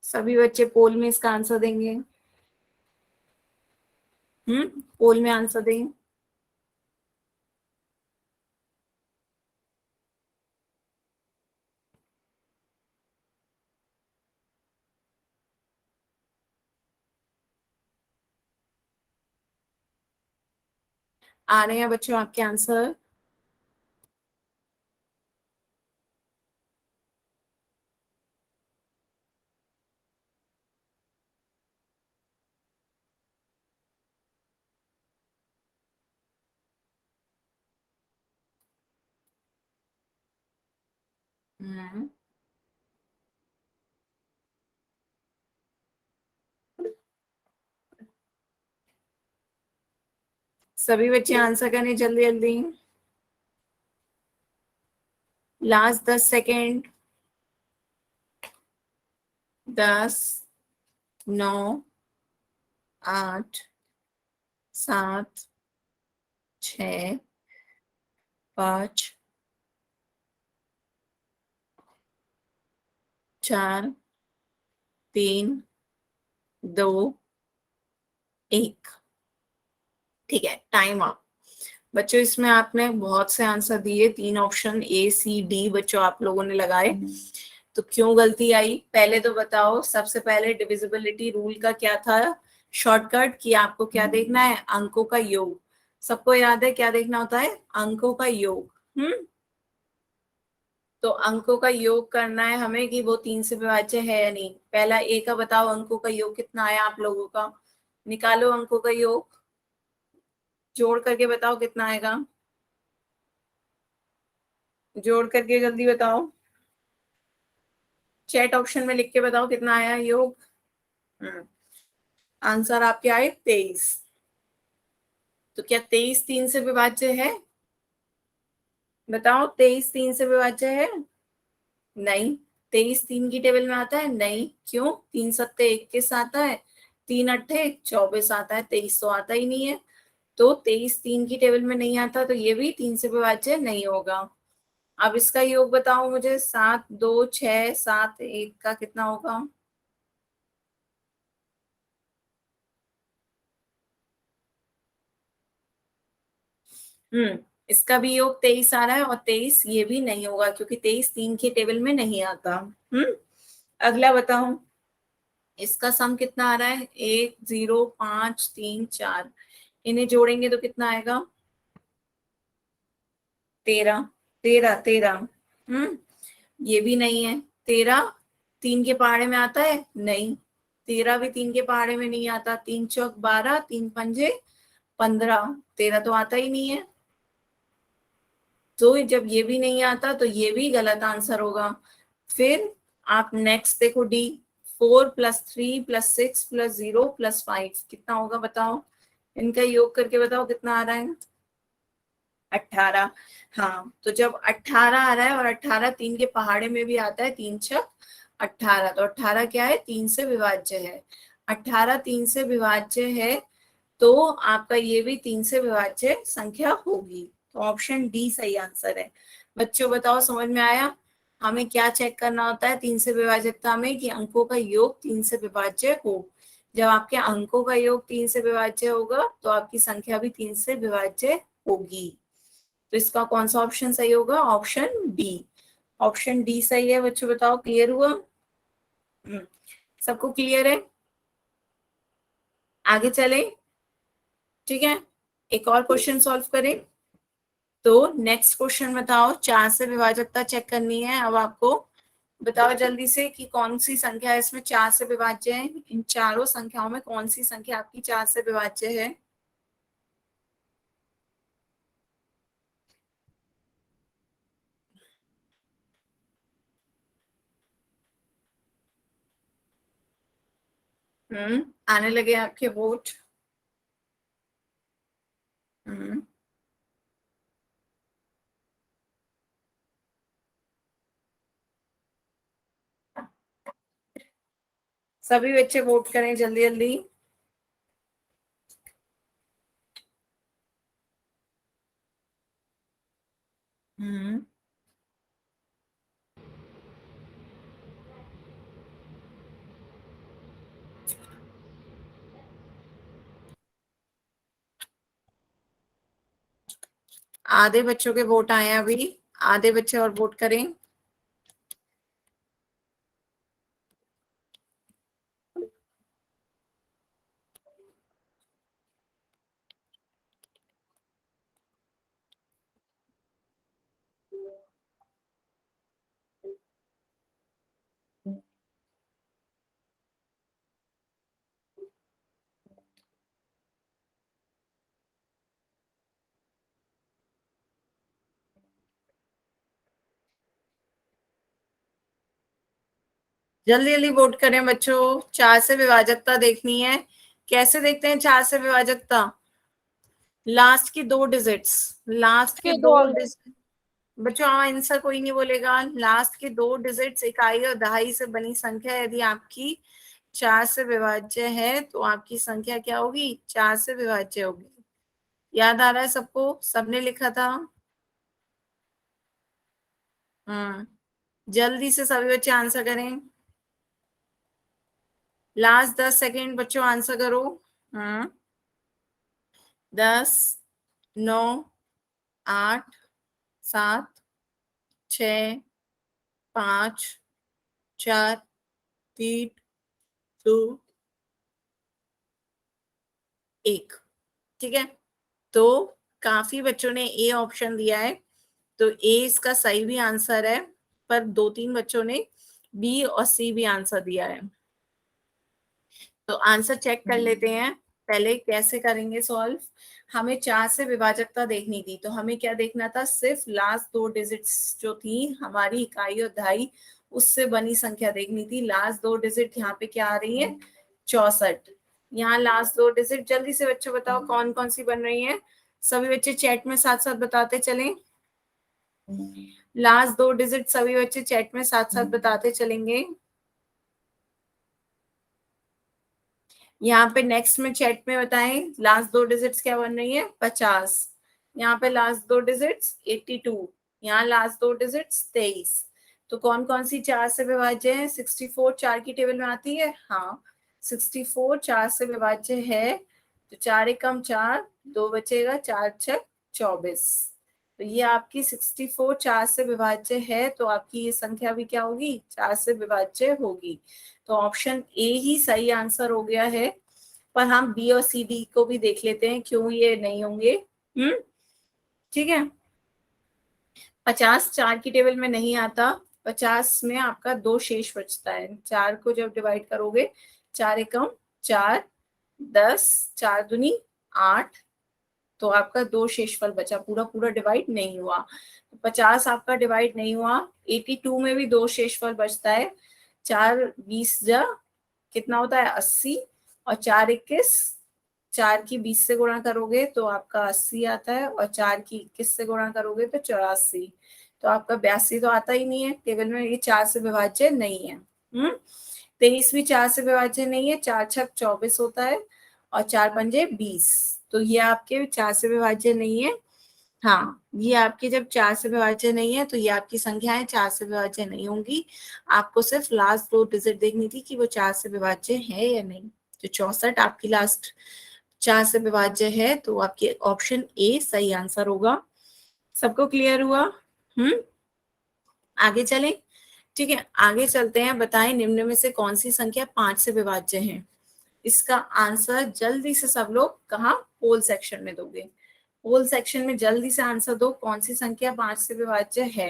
सभी बच्चे पोल में इसका आंसर देंगे। पोल में आंसर दें। आ रहे हैं बच्चों आपके आंसर। सभी बच्चे आंसर करें जल्दी जल्दी। Last 10 second. 10, 9, 8, 7, 6, 5, 4, 3, 2, 1। ठीक है, टाइम अप। बच्चों इसमें आपने बहुत से आंसर दिए, 3 ऑप्शन ए सी डी बच्चों आप लोगों ने लगाए। तो क्यों गलती आई पहले तो बताओ। सबसे पहले डिविजिबिलिटी रूल का क्या था शॉर्टकट, कि आपको क्या देखना है, अंकों का योग। सबको याद है क्या देखना होता है, अंकों का योग। तो अंकों का योग करना है हमें कि वो 3 से विभाज्य है या नहीं। पहला ए का बताओ अंकों का योग कितना आया आप लोगों का, निकालो अंकों का योग, जोड़ करके बताओ कितना आएगा, जोड़ करके जल्दी बताओ, चैट ऑप्शन में लिख के बताओ कितना आया योग। आंसर आपके आए 23। तो क्या 23 3 से विभाज्य है, बताओ 23 3 से विभाज्य है, नहीं। 23 3 की टेबल में आता है, नहीं। क्यों, 3 सत्ते 21 आता है, 3 अट्ठे 24 आता है, 23 तो आता ही नहीं है। तो 23 3 की टेबल में नहीं आता, तो ये भी 3 से विभाज्य नहीं होगा। अब इसका योग बताओ मुझे, 7 2 6 7 1 का कितना होगा। इसका भी योग 23 आ रहा है, और 23 ये भी नहीं होगा क्योंकि 23 3 की टेबल में नहीं आता। अगला बताओ, इसका सम कितना आ रहा है, 1 0 5 3 4, इन्हें जोड़ेंगे तो कितना आएगा, 13 13 13। ये भी नहीं है। 13 3 के पहाड़े में आता है, नहीं। 13 भी 3 के पहाड़े में नहीं आता, 3 चौक 12 3 पंजे 15, 13 तो आता ही नहीं है। तो जब ये भी नहीं आता तो ये भी गलत आंसर होगा। फिर आप नेक्स्ट देखो, डी, 4 + 3 + 6 + 0 + 5 कितना होगा बताओ, इनका योग करके बताओ कितना आ रहा है, 18। हाँ, तो जब 18 आ रहा है और 18 3 के पहाड़े में भी आता है, 3 छक 18, तो 18 क्या है, 3 से विभाज्य है। 18 3 से विभाज्य है, तो आपका ये भी 3 से विभाज्य संख्या होगी। तो ऑप्शन डी सही आंसर है। बच्चों बताओ समझ में आया, हमें क्या चेक करना होता है 3 से विभाज्यता में, कि अंकों का योग 3 से विभाज्य हो। जब आपके अंकों का योग 3 से विभाज्य होगा तो आपकी संख्या भी 3 से विभाज्य होगी। तो इसका कौन सा ऑप्शन सही होगा, ऑप्शन डी। ऑप्शन डी सही है। बच्चों बताओ क्लियर हुआ, सबको क्लियर है, आगे चले, ठीक है। एक और क्वेश्चन सॉल्व करें। तो नेक्स्ट क्वेश्चन बताओ, 4 से विभाजकता चेक करनी है अब आपको। बताओ जल्दी से कि कौन सी संख्या इसमें 4 से विभाज्य है, इन चारों संख्याओं में कौन सी संख्या आपकी 4 से विभाज्य है। आने लगे आपके वोट। हम्म सभी बच्चे वोट करें जल्दी जल्दी। हम्म आधे बच्चों के वोट आए हैं अभी, आधे बच्चे और वोट करें। जल्दी जल्दी वोट करें बच्चों, 4 से विभाजकता देखनी है। कैसे देखते हैं 4 से विभाजकता, लास्ट की 2 डिजिट्स, लास्ट के 2 डिजिट। बच्चों हाँ, आंसर कोई नहीं बोलेगा। लास्ट के 2 डिजिट्स इकाई और दहाई से बनी संख्या यदि आपकी 4 से विभाज्य है तो आपकी संख्या क्या होगी, 4 से विभाज्य होगी। याद आ रहा है सबको, सबने लिखा था। हम्म जल्दी से सभी बच्चे आंसर करें, लास्ट 10 सेकेंड बच्चों आंसर करो। 10 9 8 7 6 5 4, 3, 2, 1। ठीक है, तो काफी बच्चों ने ए ऑप्शन दिया है, तो ए इसका सही भी आंसर है, पर 2-3 बच्चों ने बी और सी भी आंसर दिया है। तो आंसर चेक कर लेते हैं। पहले कैसे करेंगे सॉल्व, हमें 4 से विभाजकता देखनी थी, तो हमें क्या देखना था, सिर्फ लास्ट 2 डिजिट्स जो थी हमारी इकाई और दहाई, उससे बनी संख्या देखनी थी। लास्ट 2 डिजिट यहाँ पे क्या आ रही है, 64। यहाँ लास्ट 2 डिजिट जल्दी से बच्चों बताओ कौन कौन सी बन रही है, सभी बच्चे चैट में साथ साथ बताते चलें। लास्ट 2 डिजिट सभी बच्चे चैट में साथ साथ बताते चलेंगे। यहाँ पे नेक्स्ट में चैट में बताएं लास्ट 2 डिजिट्स क्या बन रही है, 50। यहाँ पे लास्ट 2 डिजिट्स 82। यहाँ लास्ट 2 डिजिट्स 23। तो कौन कौन सी 4 से विभाज्य है, 64 4 की टेबल में आती है, हाँ 64 4 से विभाज्य है। तो 4 एकम 4, 2 बचेगा, 4 6 24। तो ये आपकी 64 4 से विभाज्य है, तो आपकी ये संख्या भी क्या होगी, 4 से विभाज्य होगी। तो ऑप्शन ए ही सही आंसर हो गया है। पर हम बी और सी डी को भी देख लेते हैं क्यों ये नहीं होंगे। ठीक है, 50 4 की टेबल में नहीं आता, 50 में आपका 2 शेष बचता है। 4 को जब डिवाइड करोगे, 4 एकम 4, 10, 4 दूनी 8, तो आपका 2 शेषफल बचा, पूरा पूरा डिवाइड नहीं हुआ। 50 आपका डिवाइड नहीं हुआ। 82 में भी 2 शेषफल बचता है। 4 20 जा कितना होता है, 80, और 4 21, 4 की 20 से गुणा करोगे तो आपका 80 आता है, और 4 की 21 से गुणा करोगे तो 84। तो आपका 82 तो आता ही नहीं है टेबल में, ये 4 से विभाज्य नहीं है। 23 भी 4 से विभाज्य नहीं है, 4 छक 24 होता है, और 4 पंजे 20। तो ये आपके 4 से विभाज्य नहीं है। हाँ, ये आपके जब 4 से विभाज्य नहीं है तो ये आपकी संख्याएं 4 से विभाज्य नहीं होंगी। आपको सिर्फ लास्ट 2 डिजिट देखनी थी कि वो 4 से विभाज्य है या नहीं। तो 64 आपकी लास्ट 4 से विभाज्य है, तो आपकी ऑप्शन ए सही आंसर होगा। सबको क्लियर हुआ? आगे चलें। ठीक है, आगे चलते हैं। बताएं निम्न में से कौन सी संख्या 5 से विभाज्य है। इसका आंसर जल्दी से सब लोग कहाँ, पोल सेक्शन में दोगे। पोल सेक्शन में जल्दी से आंसर दो, कौन सी संख्या 5 से विभाज्य है।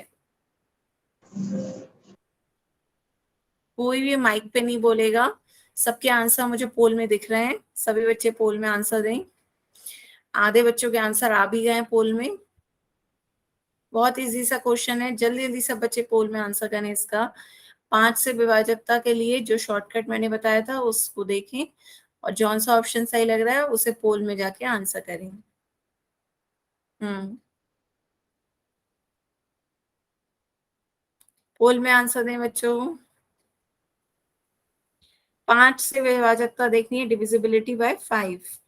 कोई भी माइक पे नहीं बोलेगा, सबके आंसर मुझे पोल में दिख रहे हैं। सभी बच्चे पोल में आंसर दें। आधे बच्चों के आंसर आ भी गए पोल में। बहुत इजी सा क्वेश्चन है, जल्दी जल्दी सब बच्चे पोल में आंसर करें इसका। 5 से विभाजकता के लिए जो शॉर्टकट मैंने बताया था उसको देखें, और जौन सा ऑप्शन सही लग रहा है उसे पोल में जाके आंसर करें। पोल में आंसर दें बच्चों। 5 से विभाजकता देखनी है, divisibility bye 5।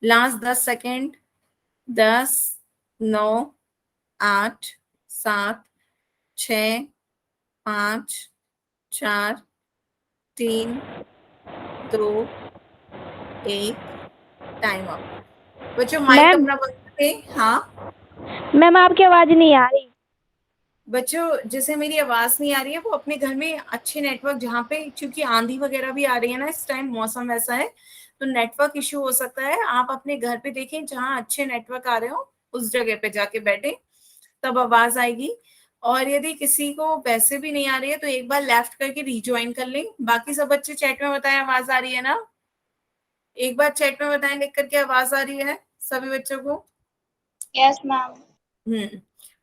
Last 10 second. 10, 9, 8, 7, 6, 5, 4, 3, 2, 1, time up. बच्चों माइक मैम अपना बंद करें। हाँ मैम आपकी आवाज नहीं आ रही। बच्चों, जैसे मेरी आवाज नहीं आ रही है, वो अपने घर में अच्छे नेटवर्क, जहाँ पे क्योंकि आंधी वगैरह भी आ रही है ना, इस टाइम मौसम वैसा है, तो नेटवर्क इश्यू हो सकता है। आप अपने घर पे देखें जहाँ अच्छे नेटवर्क आ रहे हो, उस जगह पे जाके बैठे, तब आवाज आएगी। और यदि किसी को वैसे भी नहीं आ रही है तो एक बार लेफ्ट करके रिज्वाइन कर लें। बाकी सब बच्चे चैट में बताएं आवाज आ रही है ना, एक बार चैट में बताएं लिख करके आवाज आ रही है सभी बच्चों को। Yes ma'am.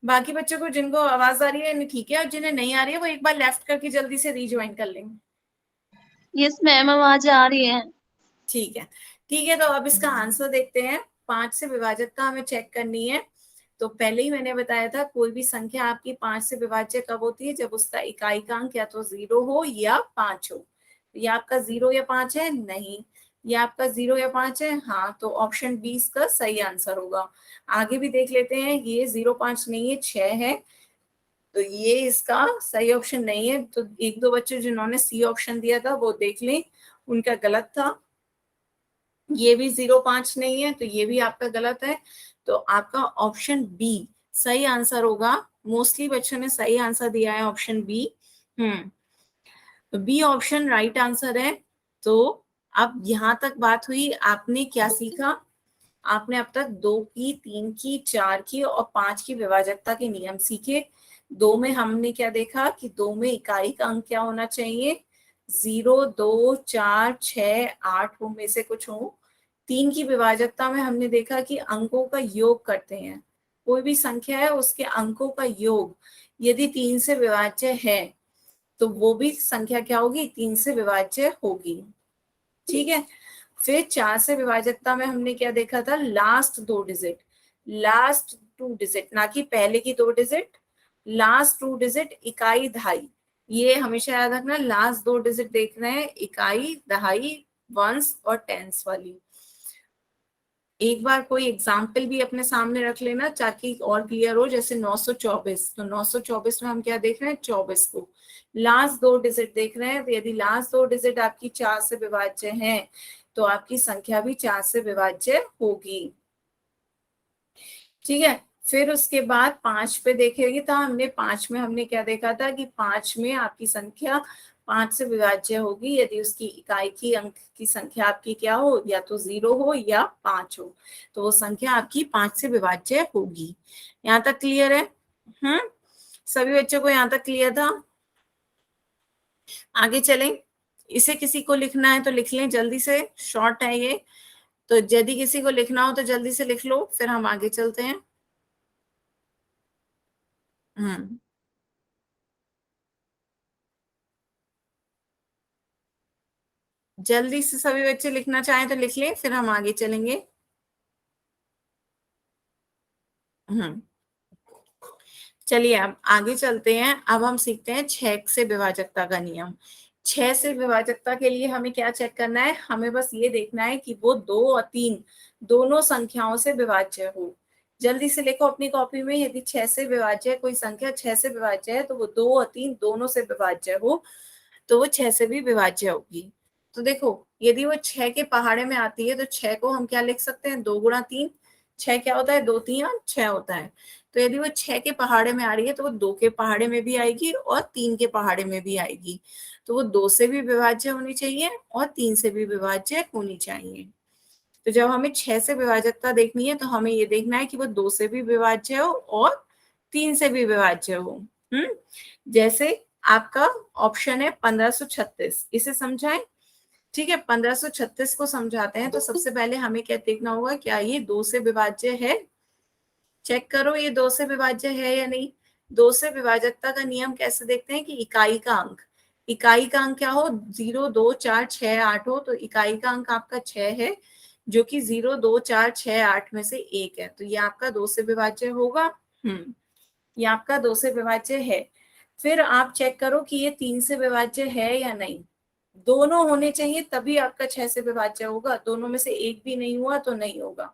बाकी बच्चों को जिनको आवाज आ रही है ठीक है, और जिन्हें नहीं आ रही है वो एक बार लेफ्ट करके जल्दी से रिज्वाइन कर लेंगे। यस मैम आवाज आ रही है। ठीक है, ठीक है, तो अब इसका आंसर देखते हैं। 5 से विभाजकता हमें चेक करनी है। तो पहले ही मैंने बताया था, कोई भी संख्या आपकी 5 से विभाज्य कब होती है, जब उसका इकाई का अंक या तो 0 हो या 5 हो। तो ये आपका 0 या 5 है नहीं, ये आपका 0 या 5 है, हाँ, तो ऑप्शन बी इसका सही आंसर होगा। आगे भी देख लेते हैं, ये 0 5 नहीं है, 6 है, तो ये इसका सही ऑप्शन नहीं है। तो एक दो बच्चे जिन्होंने सी ऑप्शन दिया था वो देख लें, उनका गलत था। ये भी 0 5 नहीं है, तो ये भी आपका गलत है। तो आपका ऑप्शन बी सही आंसर होगा। मोस्टली बच्चों ने सही आंसर दिया है ऑप्शन बी। तो बी ऑप्शन राइट आंसर है। तो अब यहां तक बात हुई, आपने क्या सीखा? आपने अब तक 2 की, 3 की, 4 की और 5 की विभाजकता के नियम सीखे। 2 में हमने क्या देखा कि 2 में इकाई का अंक क्या होना चाहिए? 0 2 4 6 8 हो में से कुछ हो। 3 की विभाजकता में हमने देखा कि अंकों का योग करते हैं। कोई भी संख्या है उसके अंकों का योग यदि 3 से विभाज्य है तो वो भी संख्या क्या होगी? 3 से विभाज्य होगी। ठीक है। फिर 4 से विभाजकता में हमने क्या देखा था? लास्ट 2 डिजिट, लास्ट 2 डिजिट, ना कि पहले की 2 डिजिट, लास्ट 2 डिजिट इकाई दहाई। ये हमेशा याद रखना, लास्ट 2 डिजिट देख रहे हैं, इकाई दहाई वंस और टेंस वाली। एक बार कोई एग्जाम्पल भी अपने सामने रख लेना ताकि और क्लियर हो। जैसे 924, तो 924 में हम क्या देख रहे हैं? 24 को लास्ट 2 डिजिट देख रहे हैं। तो यदि लास्ट 2 डिजिट आपकी 4 से विभाज्य हैं तो आपकी संख्या भी 4 से विभाज्य होगी। ठीक है। फिर उसके बाद 5 पे देखेंगे, तो हमने 5 में हमने क्या देखा था कि 5 में आपकी संख्या 5 से विभाज्य होगी यदि उसकी इकाई की अंक की संख्या आपकी क्या हो? या तो 0 हो या 5 हो, तो वो संख्या आपकी 5 से विभाज्य होगी। यहाँ तक क्लियर है? सभी बच्चों को यहाँ तक क्लियर था? आगे चलें। इसे किसी को लिखना है तो लिख लें जल्दी से, शॉर्ट है ये। तो यदि किसी को लिखना हो तो जल्दी से लिख लो, फिर हम आगे चलते हैं। हम्म जल्दी से सभी बच्चे लिखना चाहें तो लिख लें, फिर हम आगे चलेंगे। हम्म चलिए अब आगे चलते हैं। अब हम सीखते हैं 6 से विभाजकता का नियम। 6 से विभाजकता के लिए हमें क्या चेक करना है? हमें बस ये देखना है कि वो 2 और 3 दोनों संख्याओं से विभाज्य हो। जल्दी से लिखो अपनी कॉपी में, यदि 6 से विभाज्य है कोई संख्या, 6 से विभाज्य है, तो वो 2 और 3 दोनों से विभाज्य हो, तो वो 6 से भी विभाज्य होगी। तो देखो, यदि वो 6 के पहाड़े में आती है तो 6 को हम क्या लिख सकते हैं? 2 गुणा 3। 6 क्या होता है? 2 3 6 होता है। तो यदि वो 6 के पहाड़े में आ रही है तो वो 2 के पहाड़े में भी आएगी और 3 के पहाड़े में भी आएगी। तो वो 2 से भी विभाज्य होनी चाहिए और 3 से भी विभाज्य होनी चाहिए। तो जब हमें 6 से विभाजकता देखनी है तो हमें ये देखना है कि वो 2 से भी विभाज्य हो और 3 से भी विभाज्य हो। जैसे आपका ऑप्शन है 1536, इसे समझाएं। ठीक है, 1536 को समझाते हैं। तो सबसे पहले हमें क्या देखना होगा? क्या ये 2 से विभाज्य है? चेक करो ये 2 से विभाज्य है या नहीं। 2 से विभाजकता का नियम कैसे देखते हैं? कि इकाई का अंक, इकाई का अंक क्या हो? 0 2 4 6 8 हो, तो इकाई का अंक आपका 6 है, जो कि 0 2 4 6 8 में से एक है। तो ये आपका 2 से विभाज्य होगा। ये आपका 2 से विभाज्य है। फिर आप चेक करो कि ये 3 से विभाज्य है या नहीं। दोनों होने चाहिए तभी आपका 6 से विभाज्य होगा। दोनों में से एक भी नहीं हुआ तो नहीं होगा।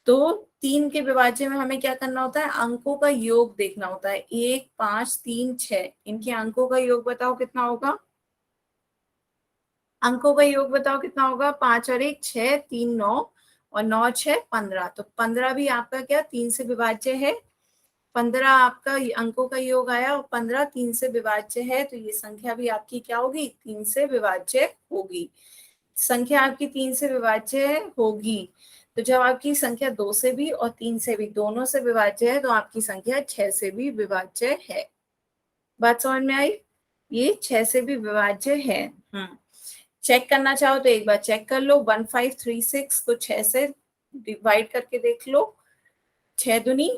तो 3 के विभाज्य में हमें क्या करना होता है? अंकों का योग देखना होता है। 1 5 3 6, इनके अंकों का योग बताओ कितना होगा? अंकों का योग बताओ कितना होगा? 5 और 1 6, 3 9 और 9 6 15। तो 15 भी आपका क्या 3 से विभाज्य है? 15 आपका अंकों का योग आया और 15 3 से विभाज्य है, तो ये संख्या भी आपकी क्या होगी? 3 से विभाज्य होगी। संख्या आपकी 3 से विभाज्य होगी। तो जब आपकी संख्या 2 से भी और 3 से भी दोनों से विभाज्य है तो आपकी संख्या 6 से भी विभाज्य है। बात समझ में आई? ये 6 से भी विभाज्य है। चेक करना चाहो तो एक बार चेक कर लो। 1536 को 6 से डिवाइड करके देख लो। 6 दूनी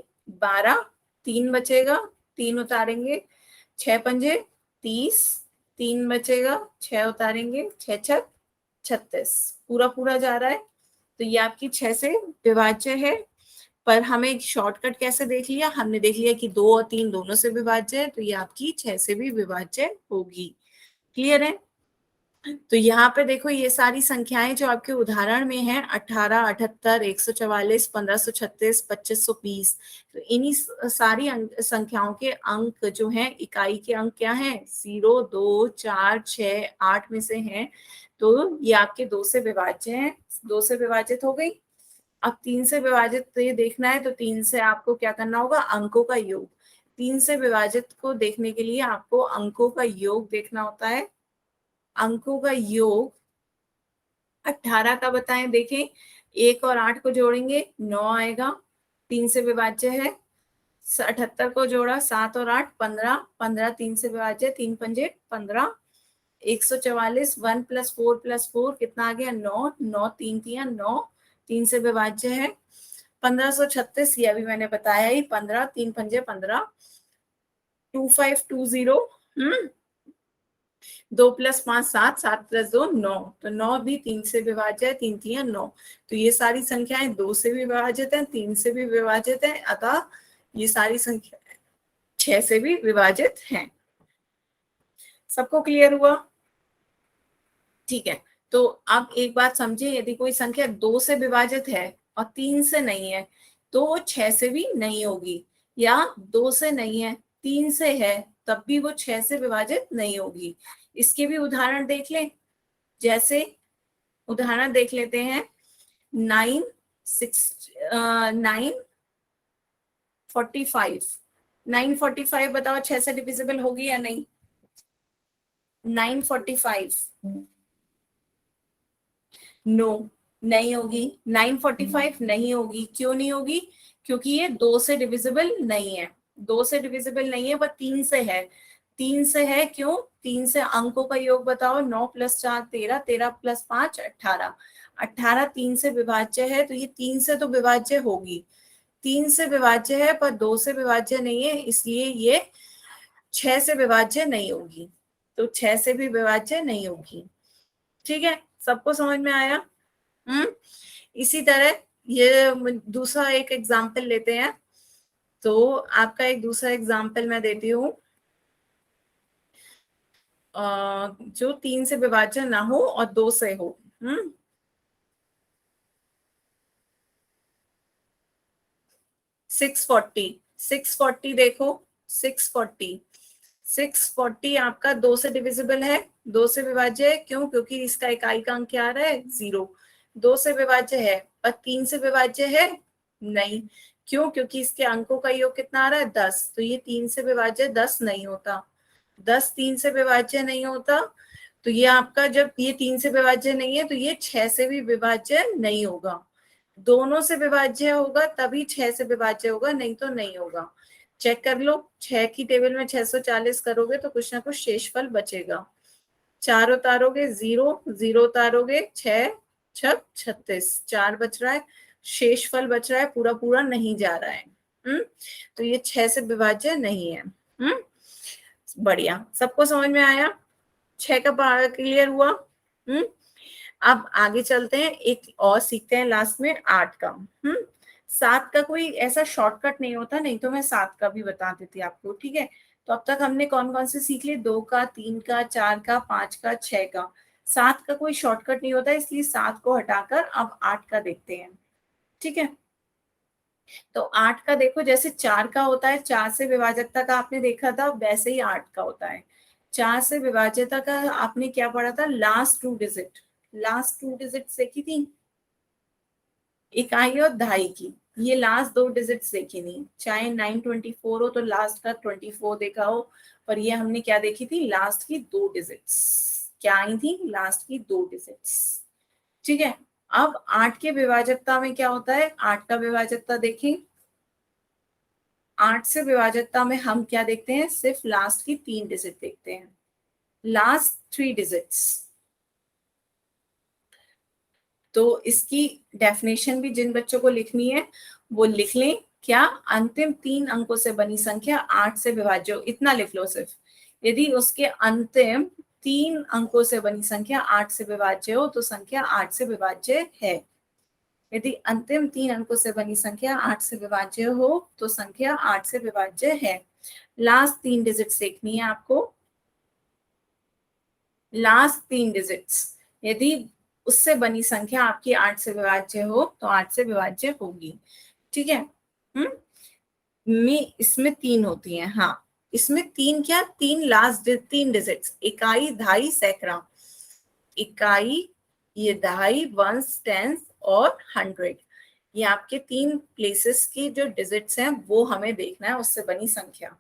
12, 3 बचेगा, 3 उतारेंगे, 6 पंजे 30, 3 बचेगा, 6 उतारेंगे, 6 छक 36, पूरा पूरा जा रहा है। तो ये आपकी 6 से विभाज्य है। पर हमें एक शॉर्टकट कैसे देख लिया? हमने देख लिया कि 2 और 3 दोनों से विभाज्य है, तो ये आपकी 6 से भी विभाज्य होगी। क्लियर है? तो यहाँ पे देखो ये सारी संख्याएं जो आपके उदाहरण में हैं 18, 78, 144, 1536, 2520, तो इन्हीं सारी संख्याओं के अंक जो हैं, इकाई के अंक क्या हैं? 0, 2, 4, 6, 8 में से हैं। तो ये आपके 2 से विभाज्य हैं, 2 से विभाजित हो गई। अब 3 से विभाजित तो ये देखना है, तो 3 से आपको क्या करना होगा? अंकों का योग। 3 से विभाजित को देखने के लिए आपको अंकों का योग देखना होता है। अंकों का योग 18 का बताएं, देखें 1 और 8 को जोड़ेंगे 9 आएगा, 3 से विभाज्य है। 78 को जोड़ा 7 और 8 15, 15 3 से विभाज्य, 3 पंजे 15। 144 1 + 4 + 4 कितना आ गया? 9, 9 3 तिया 9, 3 से विभाज्य है। 1536 ये अभी मैंने बताया ही, 15 3 पंजे 15। 2520 2 + 5 7, 7 + 2 9, तो 9 भी 3 से विभाज्य है, 3 तिया 9। तो ये सारी संख्याएं 2 से भी विभाजित हैं, 3 से भी विभाजित हैं, अतः ये सारी संख्या 6 से भी विभाजित हैं। सबको क्लियर हुआ? ठीक है। तो अब एक बात समझिए, यदि कोई संख्या 2 से विभाजित है और 3 से नहीं है, तो वो 6 से भी नहीं होगी, या 2 से नहीं है 3 से है, तब भी वो 6 से विभाजित नहीं होगी। इसके भी उदाहरण देख लें। जैसे उदाहरण देख लेते हैं 945। 945 बताओ 6 से डिविजिबल होगी या नहीं? 945 नो, नहीं होगी। 945 नहीं होगी। क्यों नहीं होगी? क्योंकि ये 2 से डिविजिबल नहीं है। 2 से डिविजिबल नहीं है, वह 3 से है। 3 से है, क्यों? 3 से अंकों का योग बताओ। 9 + 4 13, 13 + 5 18। 18 3 से विभाज्य है, तो ये 3 से तो विभाज्य होगी। 3 से विभाज्य है पर 2 से विभाज्य नहीं है, इसलिए ये 6 से विभाज्य नहीं होगी। तो 6 से भी विभाज्य नहीं होगी। ठीक है, सबको समझ में आया? इसी तरह ये दूसरा एक एग्जाम्पल लेते हैं। तो आपका एक दूसरा एग्जाम्पल मैं देती हूँ, जो 3 से विभाज्य ना हो और 2 से हो। 640 देखो, 640 आपका 2 से डिविजिबल है, 2 से विभाज्य है। क्यों? क्योंकि इसका इकाई का अंक क्या आ रहा है? 0। 2 से विभाज्य है और 3 से विभाज्य है नहीं। क्यों? क्योंकि इसके अंकों का योग कितना आ रहा है? 10। तो ये 3 से विभाज्य 10 नहीं होता। 10 3 से विभाज्य नहीं होता। तो ये आपका, जब ये 3 से विभाज्य नहीं है, तो ये 6 से भी विभाज्य नहीं होगा। दोनों से विभाज्य होगा तभी 6 से विभाज्य होगा, नहीं तो नहीं होगा। चेक कर लो, 6 की टेबल में 640 करोगे तो कुछ ना कुछ शेषफल बचेगा। 4 उतारोगे 0, 0 उतारोगे 6 6 36, 4 बच रहा है, शेषफल बच रहा है, पूरा पूरा नहीं जा रहा है। तो ये 6 से विभाज्य नहीं है। बढ़िया, सबको समझ में आया? 6 का क्लियर हुआ? अब आगे चलते हैं, एक और सीखते हैं लास्ट में 8 का। 7 का कोई ऐसा शॉर्टकट नहीं होता, नहीं तो मैं 7 का भी बता देती आपको। ठीक है, तो अब तक हमने कौन कौन से सीख लिए? 2 का, 3 का, 4 का, 5 का, 6 का। 7 का कोई शॉर्टकट नहीं होता, इसलिए 7 को हटाकर अब 8 का देखते हैं। ठीक है, तो 8 का देखो, जैसे 4 का होता है 4 से विभाजकता का आपने देखा था, वैसे ही 8 का होता है। 4 से विभाज्यता का आपने क्या पढ़ा था? Last 2 digit. लास्ट 2 डिजिट देखी थी, इकाई और दहाई की। ये लास्ट 2 डिजिट्स देखी नहीं। चाहे 924 हो तो लास्ट का 24 देखा हो, पर ये हमने क्या देखी थी? लास्ट की 2 डिजिट्स क्या आई थी? लास्ट की 2 डिजिट्स। ठीक है, अब 8 के विभाजकता में क्या होता है? 8 का विभाजकता देखें। 8 से विभाजकता में हम क्या देखते हैं? सिर्फ लास्ट की 3 डिजिट देखते हैं, लास्ट 3 डिजिट्स। तो इसकी डेफिनेशन भी जिन बच्चों को लिखनी है वो लिख लें। क्या? अंतिम 3 अंकों से बनी संख्या 8 से विभाज्य हो, इतना लिख लो सिर्फ। यदि उसके अंतिम 3 अंकों से बनी संख्या 8 से विभाज्य हो तो संख्या 8 से विभाज्य है। यदि अंतिम 3 अंकों से बनी संख्या 8 से विभाज्य हो तो संख्या 8 से विभाज्य है। लास्ट 3 डिजिट देखनी है आपको। लास्ट 3 डिजिट्स यदि उससे बनी संख्या आपकी 8 से विभाज्य हो तो 8 से विभाज्य होगी। ठीक है। इसमें 3 होती हैं। हाँ, इसमें 3 क्या, 3 लास्ट 3 डिजिट्स, इकाई, दहाई, सैकड़ा। इकाई, ये दहाई, वंस, टेंस और 100, ये आपके 3 प्लेसेस की जो डिजिट्स हैं वो हमें देखना है, उससे बनी संख्या।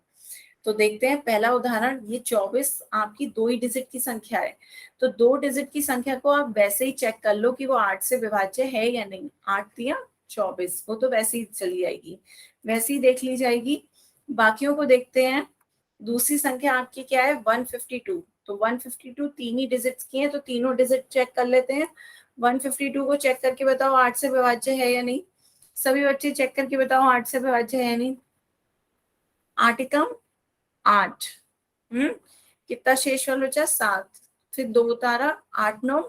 तो देखते हैं पहला उदाहरण। ये 24 आपकी 2 ही डिजिट की संख्या है, तो 2 डिजिट की संख्या को आप वैसे ही चेक कर लो कि वो 8 से विभाज्य है या नहीं। 8 दिया 24, वो तो वैसे ही चली जाएगी, वैसे ही देख ली जाएगी। बाकियों को देखते हैं। दूसरी संख्या आपकी क्या है, 152। तो 152 3 ही डिजिट्स की है, तो तीनों डिजिट चेक कर लेते हैं। 152 को चेक करके बताओ 8 से विभाज्य है या नहीं। सभी बच्चे चेक करके बताओ 8 से विभाज्य है या नहीं। 8 एकम 8, कितना शेषफल बचा, 7। फिर 2 उतारा, 8 9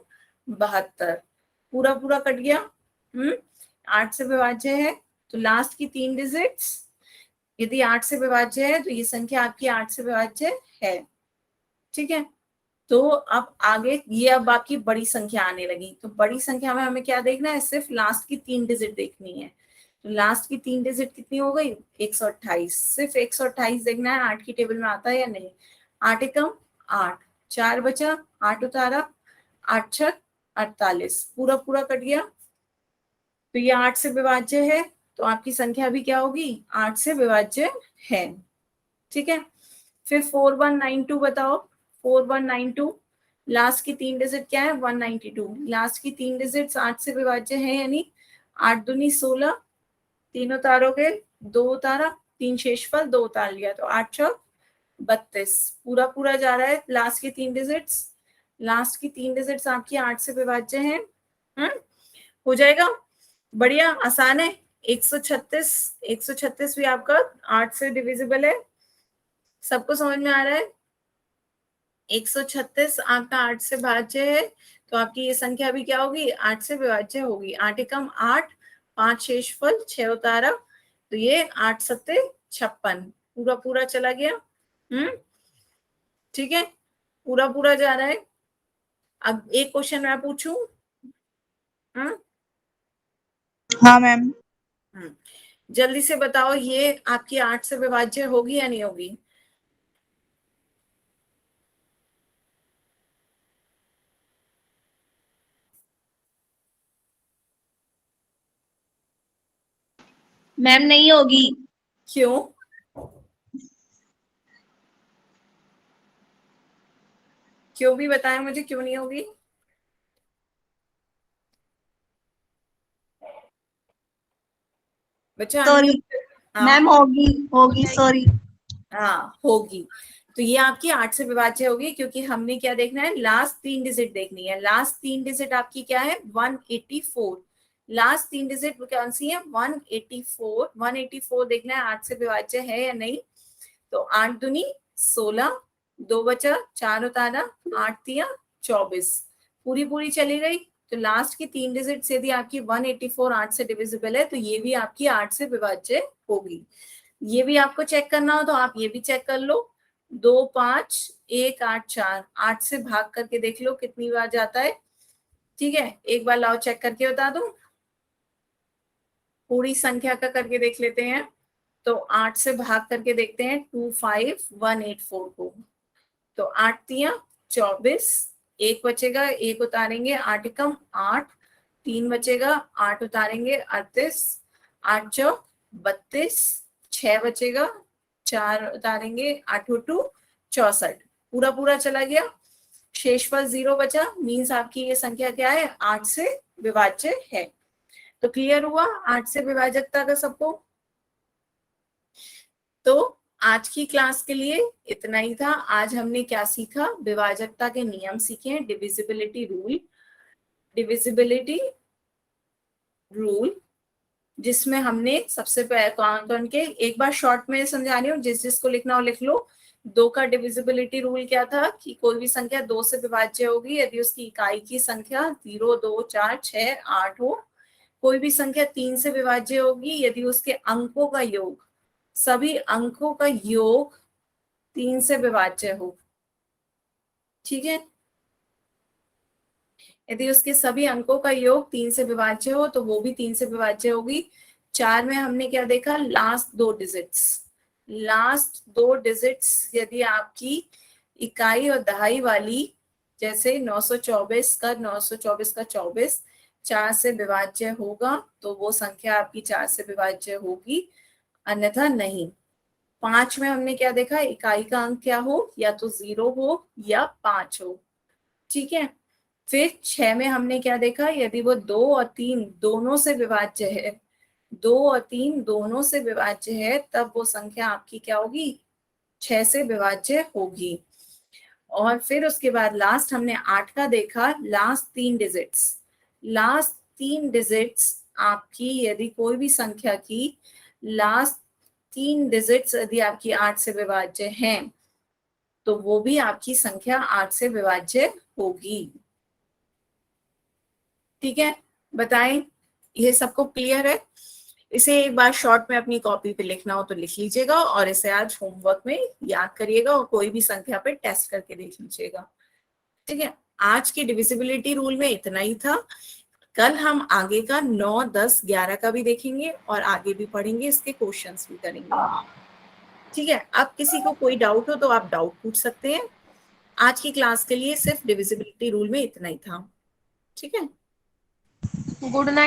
72, पूरा पूरा कट गया। 8 से विभाज्य है, तो लास्ट की 3 डिजिट्स यदि 8 से विभाज्य है तो ये संख्या आपकी 8 से विभाज्य है। ठीक है। तो अब आगे ये अब आपकी बड़ी संख्या आने लगी। तो बड़ी संख्या में हमें क्या देखना है, सिर्फ लास्ट की 3 डिजिट देखनी है। तो लास्ट की 3 डिजिट कितनी हो गई, 128। सिर्फ 128 देखना है, 8 की टेबल में आता है या नहीं। 8 एकम 8, 4 बचा, 8 उतारा, 8 छक 48, पूरा पूरा कट गया। तो ये 8 से विभाज्य है, तो आपकी संख्या भी क्या होगी, 8 से विभाज्य है। ठीक है। फिर 4192 बताओ। 4192 लास्ट की 3 डिजिट क्या है, 192। लास्ट की 3 डिजिट 8 से विभाज्य है यानी 8 दूनी 16, 3 उतारोगे, 2 उतारा, 3 शेषफल, 2 उतार लिया, तो 8 चौक 32, पूरा पूरा जा रहा है। लास्ट की 3 डिजिट्स, लास्ट की 3 डिजिट्स आपकी 8 से विभाज्य हैं। हो जाएगा, बढ़िया आसान है। 136, 136 भी आपका 8 से डिविजिबल है। सबको समझ में आ रहा है। 136 आपका 8 से भाज्य है, तो आपकी ये संख्या भी क्या होगी, 8 से विभाज्य होगी। 8 एकम 8, 5 शेषफल, 6 उतारा, तो ये 8 सत्ते 56, पूरा पूरा चला गया। ठीक है, पूरा पूरा जा रहा है। अब एक क्वेश्चन मैं पूछूं। हाँ मैम। जल्दी से बताओ, ये आपकी 8 से विभाज्य होगी या नहीं होगी। मैम नहीं होगी। क्यों, क्यों भी बताएं मुझे, क्यों नहीं होगी। बच्चा सॉरी हाँ मैम, होगी होगी, सॉरी। हाँ होगी। तो ये आपकी 8 से विभाज्य होगी, क्योंकि हमने क्या देखना है, लास्ट 3 डिजिट देखनी है। लास्ट 3 डिजिट आपकी क्या है, 184। लास्ट 3 डिजिट कौन सी है, 184। 184 देखना है 8 से विभाज्य है या नहीं। तो 8 दूनी 16, 2 बचा, 4 उतारा, 8 दिया 24, पूरी पूरी चली गई। तो लास्ट की 3 डिजिट यदि आपकी 184 8 से डिविजिबल है, तो ये भी आपकी 8 से विभाज्य होगी। ये भी आपको चेक करना हो तो आप ये भी चेक कर लो। 2 5 1 8 4, 8 से भाग करके देख लो कितनी बार जाता है। ठीक है, एक बार लाओ चेक करके बता दो, पूरी संख्या का करके देख लेते हैं। तो 8 से भाग करके देखते हैं 25184 को। तो 8 दिया 24, एक बचेगा, एक उतारेंगे, 8 एकम 8, 3 बचेगा, 8 उतारेंगे 38, 8 चौक 32, 6 बचेगा, 4 उतारेंगे, 8 टू 64, पूरा पूरा चला गया। शेषफल 0 बचा, मीन्स आपकी ये संख्या क्या है, 8 से विभाज्य है। तो क्लियर हुआ 8 से विभाजकता का सबको। तो आज की क्लास के लिए इतना ही था। आज हमने क्या सीखा, विभाजकता के नियम सीखे, डिविजिबिलिटी रूल। डिविजिबिलिटी रूल जिसमें हमने सबसे पहले कौन कौन के, एक बार शॉर्ट में समझा रही हूँ, जिस जिसको लिखना हो लिख लो। 2 का डिविजिबिलिटी रूल क्या था, कि कोई भी संख्या 2 से विभाज्य होगी यदि उसकी इकाई की संख्या 0 2 4 6 8 हो। कोई भी संख्या 3 से विभाज्य होगी यदि उसके अंकों का योग, सभी अंकों का योग 3 से विभाज्य हो। ठीक है, यदि उसके सभी अंकों का योग 3 से विभाज्य हो तो वो भी 3 से विभाज्य होगी। 4 में हमने क्या देखा, लास्ट दो डिजिट्स यदि आपकी इकाई और दहाई वाली, जैसे 924 का 24 4 से विभाज्य होगा तो वो संख्या आपकी 4 से विभाज्य होगी, अन्यथा नहीं। 5 में हमने क्या देखा, इकाई का अंक क्या हो, या तो 0 हो या 5 हो, ठीक है। फिर 6 में हमने क्या देखा, यदि वो 2 और 3 दोनों से विभाज्य है, 2 और 3 दोनों से विभाज्य है, तब वो संख्या आपकी क्या होगी, 6 से विभाज्य होगी। और फिर उसके बाद लास्ट हमने 8 का देखा, लास्ट तीन डिजिट्स आपकी, यदि कोई भी संख्या की लास्ट 3 डिजिट्स यदि आपकी 8 से विभाज्य हैं तो वो भी आपकी संख्या 8 से विभाज्य होगी। ठीक है, बताएं, ये सबको क्लियर है? इसे एक बार शॉर्ट में अपनी कॉपी पे लिखना हो तो लिख लीजिएगा, और इसे आज होमवर्क में याद करिएगा और कोई भी संख्या पे टेस्ट करके देख लीजिएगा। ठीक है, आज की डिविजिबिलिटी रूल में इतना ही था। कल हम आगे का 9, 10, 11 का भी देखेंगे और आगे भी पढ़ेंगे, इसके क्वेश्चंस भी करेंगे। ठीक है, अब किसी को कोई डाउट हो तो आप डाउट पूछ सकते हैं। आज की क्लास के लिए सिर्फ डिविजिबिलिटी रूल में इतना ही था। ठीक है, गुड नाइट।